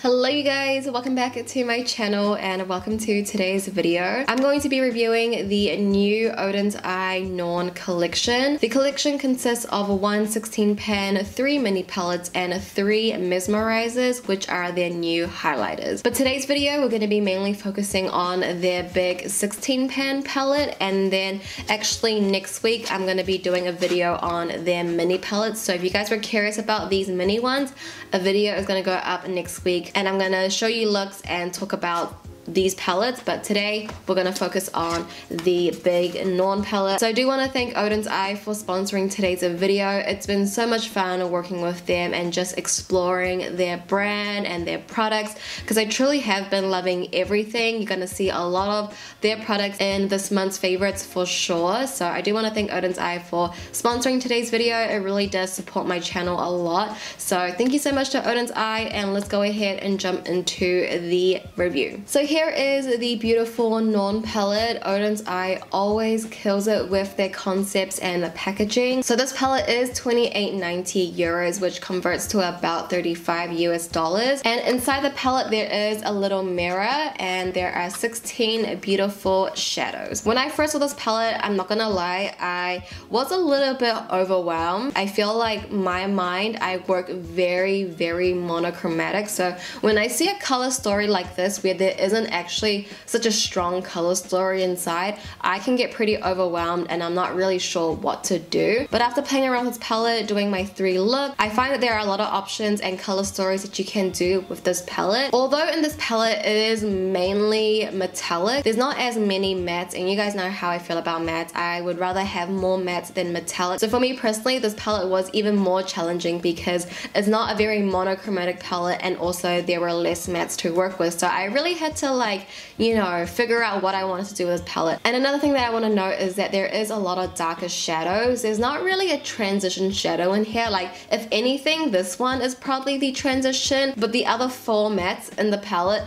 Hello you guys, welcome back to my channel and welcome to today's video. I'm going to be reviewing the new Odens Eye Norn collection. The collection consists of 1 16 pan, 3 mini palettes and 3 mesmerisers, which are their new highlighters. But today's video we're going to be mainly focusing on their big 16 pan palette, and then actually next week I'm going to be doing a video on their mini palettes. So if you guys were curious about these mini ones, a video is going to go up next week and I'm gonna show you looks and talk about these palettes, but today we're going to focus on the big Norn palette. So I do want to thank Odens Eye for sponsoring today's video. It's been so much fun working with them and just exploring their brand and their products, because I truly have been loving everything. You're going to see a lot of their products in this month's favorites for sure. So I do want to thank Odens Eye for sponsoring today's video. It really does support my channel a lot. So thank you so much to Odens Eye, and let's go ahead and jump into the review. So here is the beautiful Norn palette. Odens Eye always kills it with their concepts and the packaging. So this palette is 28.90 euros, which converts to about 35 US dollars. And inside the palette there is a little mirror and there are 16 beautiful shadows. When I first saw this palette, I'm not gonna lie, I was a little bit overwhelmed. I feel like my mind, I work very monochromatic. So when I see a color story like this where there isn't actually such a strong color story inside, I can get pretty overwhelmed and I'm not really sure what to do. But after playing around with this palette, doing my 3 look, I find that there are a lot of options and color stories that you can do with this palette. Although in this palette it is mainly metallic, there's not as many mattes, and you guys know how I feel about mattes. I would rather have more mattes than metallic. So for me personally, this palette was even more challenging because it's not a very monochromatic palette, and also there were less mattes to work with. So I really had to, like, you know, figure out what I wanted to do with this palette. And another thing that I want to note is that there is a lot of darker shadows. There's not really a transition shadow in here. Like, if anything, this one is probably the transition, but the other 4 mattes in the palette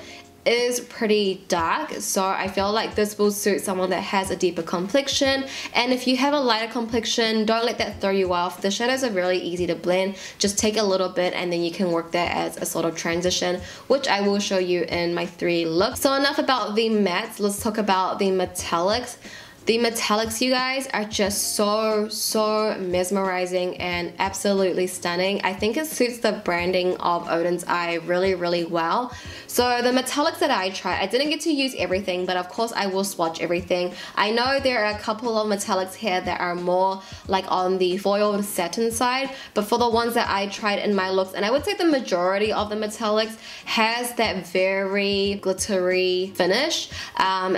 is pretty dark. So I feel like this will suit someone that has a deeper complexion. And if you have a lighter complexion, don't let that throw you off. The shadows are really easy to blend. Just take a little bit and then you can work that as a sort of transition, which I will show you in my 3 looks. So enough about the mattes, let's talk about the metallics. The metallics, you guys, are just so mesmerizing and absolutely stunning. I think it suits the branding of Odens Eye really well. So the metallics that I tried, I didn't get to use everything, but of course I will swatch everything. I know there are a couple of metallics here that are more like on the foiled satin side, but for the ones that I tried in my looks, and I would say the majority of the metallics has that very glittery finish.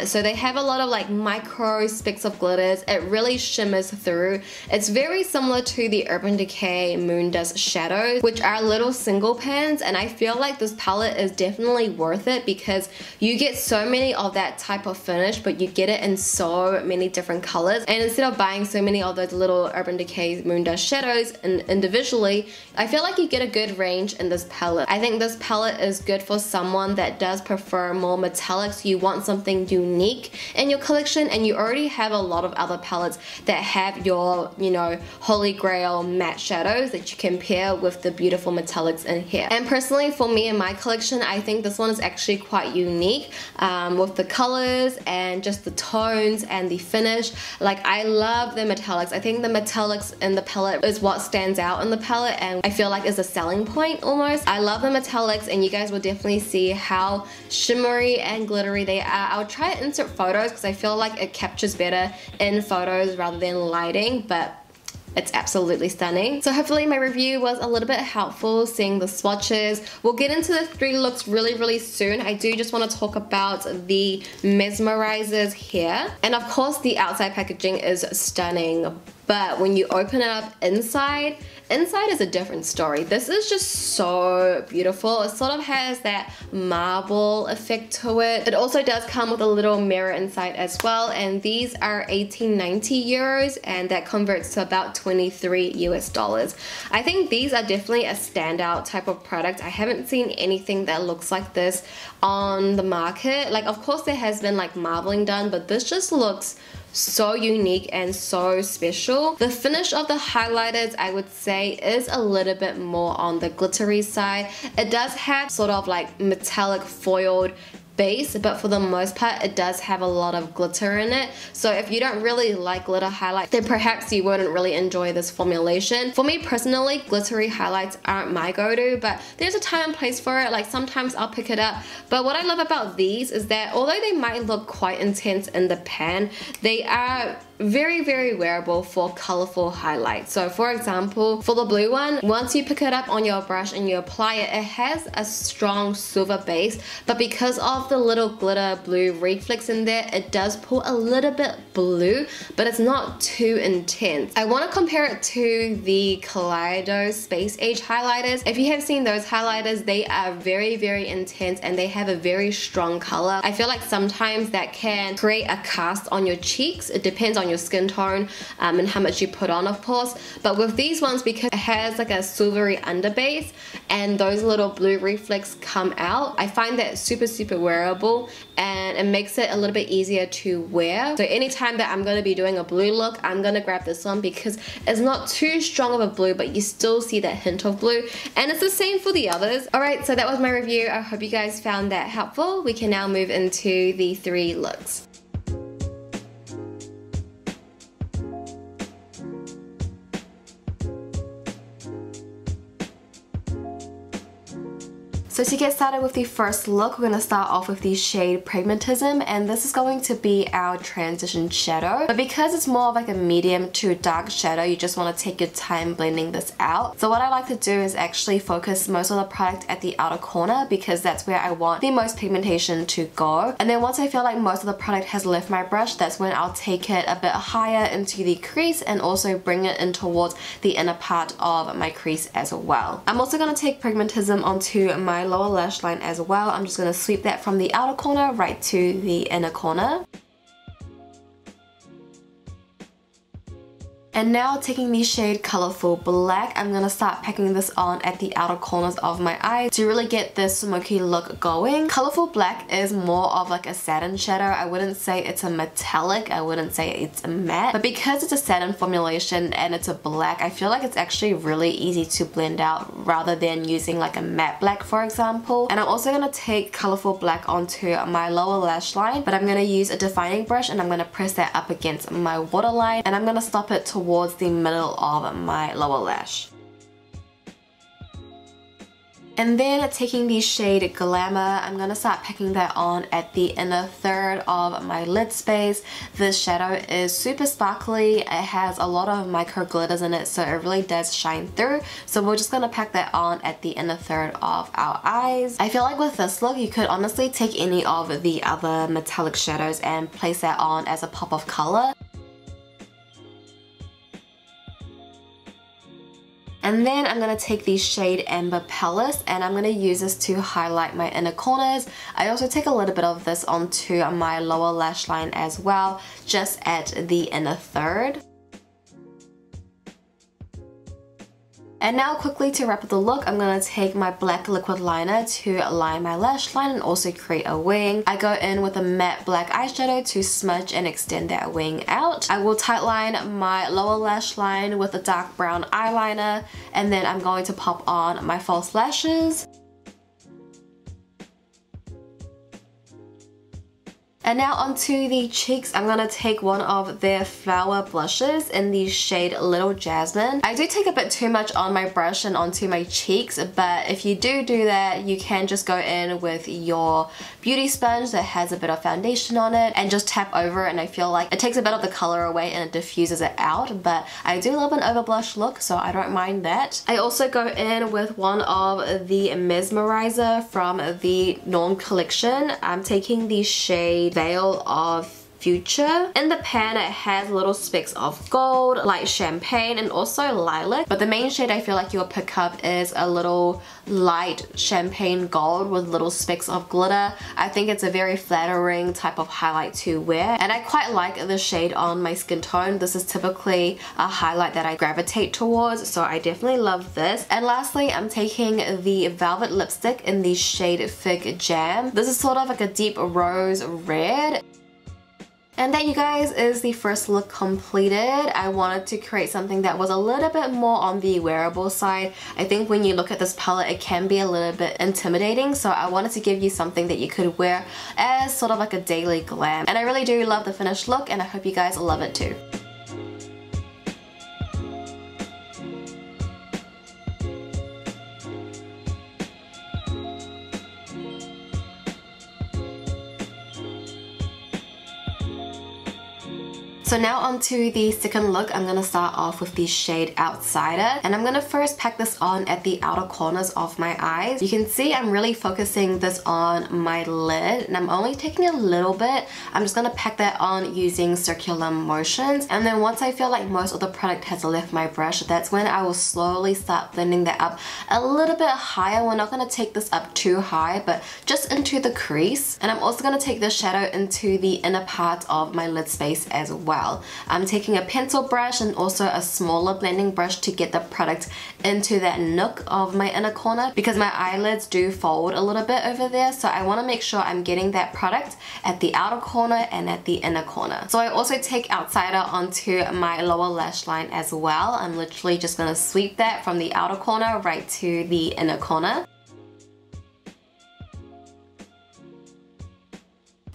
So they have a lot of like micro specks of glitters. It really shimmers through. It's very similar to the Urban Decay Moon Dust shadows, which are little single pans, and I feel like this palette is definitely worth it because you get so many of that type of finish, but you get it in so many different colors. And instead of buying so many of those little Urban Decay Moon Dust shadows individually, I feel like you get a good range in this palette. I think this palette is good for someone that does prefer more metallics. You want something unique in your collection, and you already have a lot of other palettes that have your, you know, holy grail matte shadows that you can pair with the beautiful metallics in here. And personally for me in my collection, I think this one is actually quite unique with the colors and just the tones and the finish. Like, I love the metallics. I think the metallics in the palette is what stands out in the palette, and I feel like is a selling point almost. I love the metallics, and you guys will definitely see how shimmery and glittery they are. I'll try to insert photos because I feel like it captures better in photos rather than lighting, but it's absolutely stunning. So hopefully my review was a little bit helpful, seeing the swatches. We'll get into the 3 looks really soon. I do just want to talk about the mesmerisers here. And of course the outside packaging is stunning, but when you open it up inside is a different story. This is just so beautiful. It sort of has that marble effect to it. It also does come with a little mirror inside as well, and these are 18.90 euros, and that converts to about 23 US dollars. I think these are definitely a standout type of product. I haven't seen anything that looks like this on the market. Like, of course there has been like marbling done, but this just looks so unique and so special. The finish of the highlighters, I would say, is a little bit more on the glittery side. It does have sort of like metallic foiled base, but for the most part it does have a lot of glitter in it. So if you don't really like glitter highlight, then perhaps you wouldn't really enjoy this formulation. For me personally, glittery highlights aren't my go-to, but there's a time and place for it. Like sometimes I'll pick it up. But what I love about these is that although they might look quite intense in the pan, they are very, very wearable for colorful highlights. So for example, for the blue one, once you pick it up on your brush and you apply it, it has a strong silver base, but because of the little glitter blue reflex in there, it does pull a little bit blue, but it's not too intense. I want to compare it to the Kaleido Space Age highlighters. If you have seen those highlighters, they are very, very intense and they have a very strong color. I feel like sometimes that can create a cast on your cheeks. It depends on your skin tone and how much you put on, of course. But with these ones, because it has like a silvery underbase and those little blue reflex come out, I find that super, super wearable, and it makes it a little bit easier to wear. So anytime that I'm going to be doing a blue look, I'm going to grab this one because it's not too strong of a blue, but you still see that hint of blue, and it's the same for the others. Alright, so that was my review. I hope you guys found that helpful. We can now move into the 3 looks. So to get started with the first look, we're going to start off with the shade Pragmatism, and this is going to be our transition shadow. But because it's more of like a medium to dark shadow, you just want to take your time blending this out. So what I like to do is actually focus most of the product at the outer corner because that's where I want the most pigmentation to go. And then once I feel like most of the product has left my brush, that's when I'll take it a bit higher into the crease and also bring it in towards the inner part of my crease as well. I'm also going to take Pragmatism onto my lower lash line as well. I'm just going to sweep that from the outer corner right to the inner corner. And now taking the shade Colorful Black, I'm going to start packing this on at the outer corners of my eye to really get this smoky look going. Colorful Black is more of like a satin shadow. I wouldn't say it's a metallic, I wouldn't say it's a matte, but because it's a satin formulation and it's a black, I feel like it's actually really easy to blend out rather than using like a matte black, for example. And I'm also going to take Colorful Black onto my lower lash line, but I'm going to use a defining brush and I'm going to press that up against my waterline, and I'm going to stop it towards the middle of my lower lash. And then taking the shade Glamour, I'm going to start packing that on at the inner third of my lid space. This shadow is super sparkly, it has a lot of micro glitters in it, so it really does shine through. So we're just going to pack that on at the inner third of our eyes. I feel like with this look, you could honestly take any of the other metallic shadows and place that on as a pop of color. And then I'm going to take the shade Amber Palace and I'm going to use this to highlight my inner corners. I also take a little bit of this onto my lower lash line as well, just at the inner third. And now quickly to wrap up the look, I'm going to take my black liquid liner to line my lash line and also create a wing. I go in with a matte black eyeshadow to smudge and extend that wing out. I will tightline my lower lash line with a dark brown eyeliner, and then I'm going to pop on my false lashes. And now onto the cheeks, I'm going to take one of their flower blushes in the shade Little Jasmine. I do take a bit too much on my brush and onto my cheeks, but if you do that, you can just go in with your beauty sponge that has a bit of foundation on it and just tap over it, and I feel like it takes a bit of the color away and it diffuses it out, but I do love an over blush look, so I don't mind that. I also go in with one of the mesmeriser from the Norn'S collection. I'm taking the shade Veil of Future. In the pan it has little specks of gold, light champagne, and also lilac, but the main shade I feel like you'll pick up is a little light champagne gold with little specks of glitter. I think it's a very flattering type of highlight to wear, and I quite like the shade on my skin tone. This is typically a highlight that I gravitate towards, so I definitely love this. And lastly, I'm taking the Velvet lipstick in the shade Fig Jam. This is sort of like a deep rose red. And that, you guys, is the first look completed. I wanted to create something that was a little bit more on the wearable side. I think when you look at this palette, it can be a little bit intimidating, so I wanted to give you something that you could wear as sort of like a daily glam. And I really do love the finished look, and I hope you guys love it too. So now onto the second look. I'm going to start off with the shade Outsider, and I'm going to first pack this on at the outer corners of my eyes. You can see I'm really focusing this on my lid, and I'm only taking a little bit. I'm just going to pack that on using circular motions, and then once I feel like most of the product has left my brush, that's when I will slowly start blending that up a little bit higher. We're not going to take this up too high, but just into the crease. And I'm also going to take this shadow into the inner part of my lid space as well. I'm taking a pencil brush and also a smaller blending brush to get the product into that nook of my inner corner, because my eyelids do fold a little bit over there, so I want to make sure I'm getting that product at the outer corner and at the inner corner. So I also take Outsider onto my lower lash line as well. I'm literally just going to sweep that from the outer corner right to the inner corner.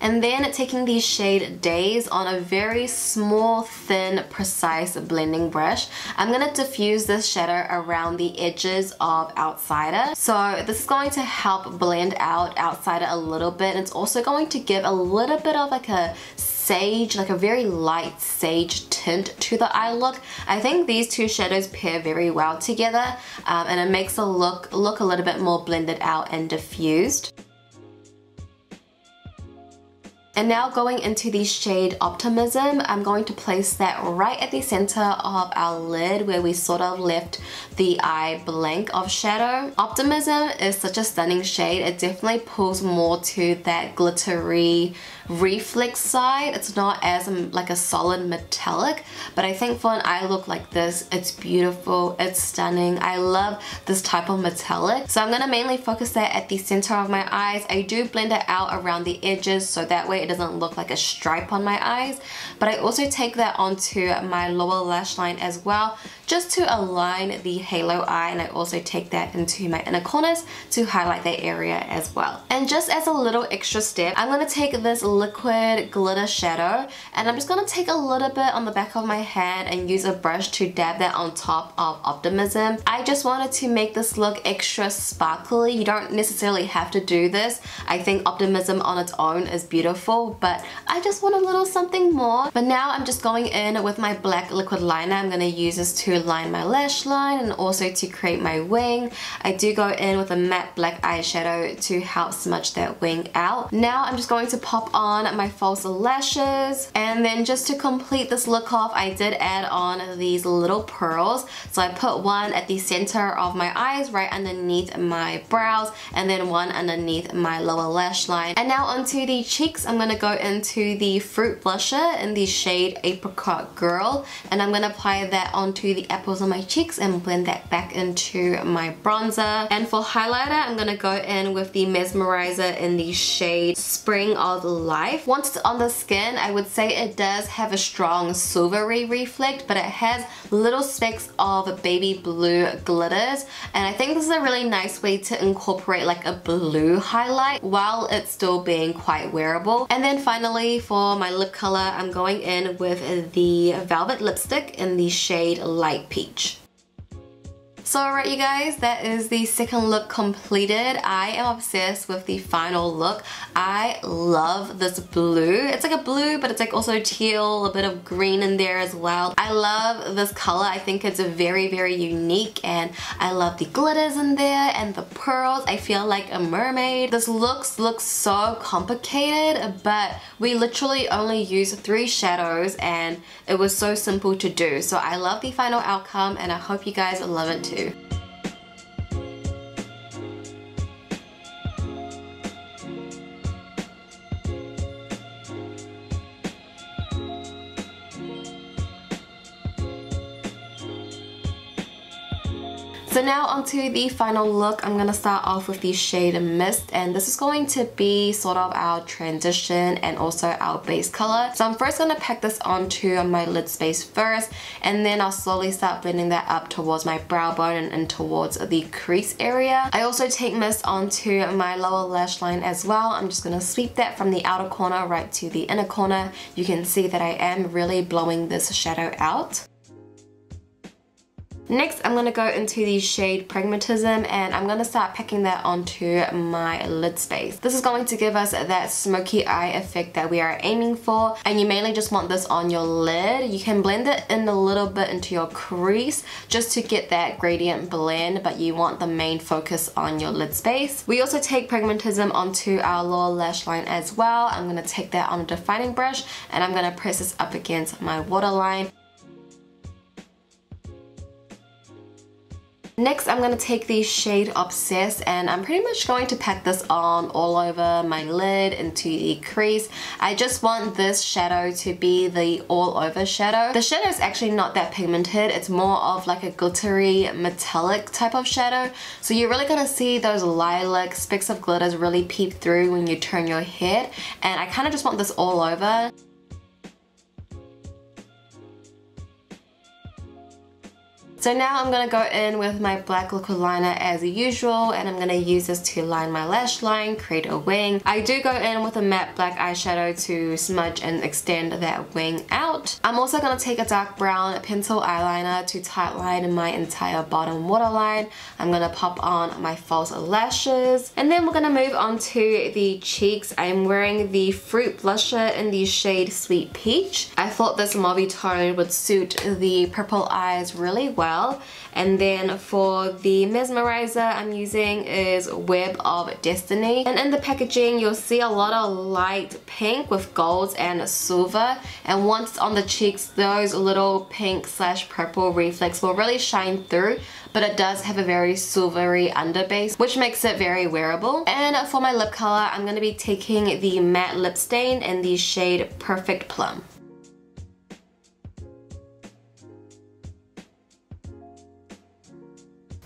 And then taking the shade Days on a very small, thin, precise blending brush, I'm going to diffuse this shadow around the edges of Outsider. So this is going to help blend out Outsider a little bit. It's also going to give a little bit of like a sage, like a very light sage tint to the eye look. I think these two shadows pair very well together, and it makes the look a little bit more blended out and diffused. And now going into the shade Optimism, I'm going to place that right at the center of our lid where we sort of left the eye blank of shadow. Optimism is such a stunning shade. It definitely pulls more to that glittery reflex side. It's not as like a solid metallic, but I think for an eye look like this, it's beautiful, it's stunning. I love this type of metallic. So I'm going to mainly focus that at the center of my eyes. I do blend it out around the edges so that way it doesn't look like a stripe on my eyes, but I also take that onto my lower lash line as well, just to align the halo eye, and I also take that into my inner corners to highlight that area as well. And just as a little extra step, I'm going to take this liquid glitter shadow, and I'm just going to take a little bit on the back of my hand and use a brush to dab that on top of Optimism. I just wanted to make this look extra sparkly. You don't necessarily have to do this. I think Optimism on its own is beautiful, but I just want a little something more. But now I'm just going in with my black liquid liner. I'm going to use this to line my lash line and also to create my wing. I do go in with a matte black eyeshadow to help smudge that wing out. Now I'm just going to pop on my false lashes, and then just to complete this look off, I did add on these little pearls. So I put one at the center of my eyes right underneath my brows, and then one underneath my lower lash line. And now onto the cheeks, I'm going to go into the Fruit Blusher in the shade Apricot Girl, and I'm going to apply that onto the apples on my cheeks and blend that back into my bronzer. And for highlighter, I'm going to go in with the Mesmeriser in the shade Spring of Life. Once it's on the skin, I would say it does have a strong silvery reflect, but it has little specks of baby blue glitters, and I think this is a really nice way to incorporate like a blue highlight while it's still being quite wearable. And then finally for my lip color, I'm going in with the Velvet lipstick in the shade Light Peach. So alright you guys, that is the second look completed. I am obsessed with the final look. I love this blue. It's like a blue, but it's like also teal, a bit of green in there as well. I love this color. I think it's very, very unique, and I love the glitters in there and the pearls. I feel like a mermaid. This looks so complicated, but we literally only used 3 shadows and it was so simple to do. So I love the final outcome, and I hope you guys love it too. So now onto the final look. I'm gonna start off with the shade Mist, and this is going to be sort of our transition and also our base color. So I'm first gonna pack this onto my lid space first, and then I'll slowly start blending that up towards my brow bone and towards the crease area. I also take mist onto my lower lash line as well. I'm just gonna sweep that from the outer corner right to the inner corner. You can see that I am really blowing this shadow out. Next, I'm going to go into the shade Pragmatism, and I'm going to start packing that onto my lid space. This is going to give us that smoky eye effect that we are aiming for, and you mainly just want this on your lid. You can blend it in a little bit into your crease just to get that gradient blend, but you want the main focus on your lid space. We also take Pragmatism onto our lower lash line as well. I'm going to take that on a defining brush, and I'm going to press this up against my waterline. Next, I'm going to take the shade Obsessed, and I'm pretty much going to pack this on all over my lid into the crease. I just want this shadow to be the all over shadow. The shadow is actually not that pigmented. It's more of like a glittery metallic type of shadow. So you're really going to see those lilac specks of glitters really peep through when you turn your head. And I kind of just want this all over. So now I'm going to go in with my black liquid liner as usual, and I'm going to use this to line my lash line, create a wing. I do go in with a matte black eyeshadow to smudge and extend that wing out. I'm also going to take a dark brown pencil eyeliner to tightline my entire bottom waterline. I'm going to pop on my false lashes, and then we're going to move on to the cheeks. I'm wearing the Fruit blusher in the shade Sweet Peach. I thought this mauve tone would suit the purple eyes really well. And then for the mesmerizer I'm using is Web of Destiny, and in the packaging you'll see a lot of light pink with golds and silver, and once on the cheeks those little pink / purple reflex will really shine through, but it does have a very silvery underbase which makes it very wearable. And for my lip color I'm going to be taking the matte lip stain in the shade Perfect Plum.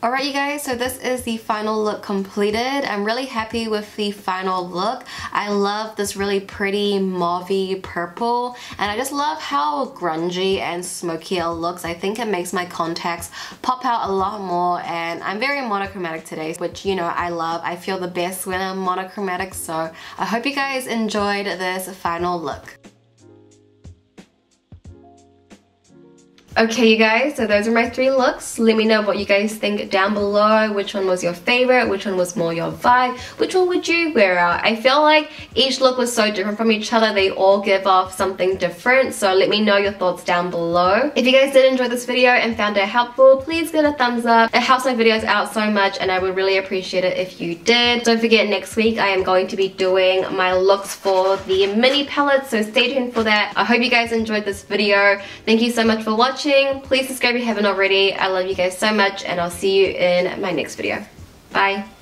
Alright you guys, so this is the final look completed. I'm really happy with the final look. I love this really pretty mauvey purple, and I just love how grungy and smoky it looks. I think it makes my contacts pop out a lot more, and I'm very monochromatic today, which you know I love. I feel the best when I'm monochromatic, so I hope you guys enjoyed this final look. Okay you guys, so those are my 3 looks. Let me know what you guys think down below. Which one was your favorite? Which one was more your vibe? Which one would you wear out? I feel like each look was so different from each other. They all give off something different, so let me know your thoughts down below. If you guys did enjoy this video and found it helpful, please give it a thumbs up. It helps my videos out so much, and I would really appreciate it if you did. Don't forget, next week I am going to be doing my looks for the mini palettes, so stay tuned for that. I hope you guys enjoyed this video. Thank you so much for watching. Please subscribe if you haven't already. I love you guys so much, and I'll see you in my next video. Bye.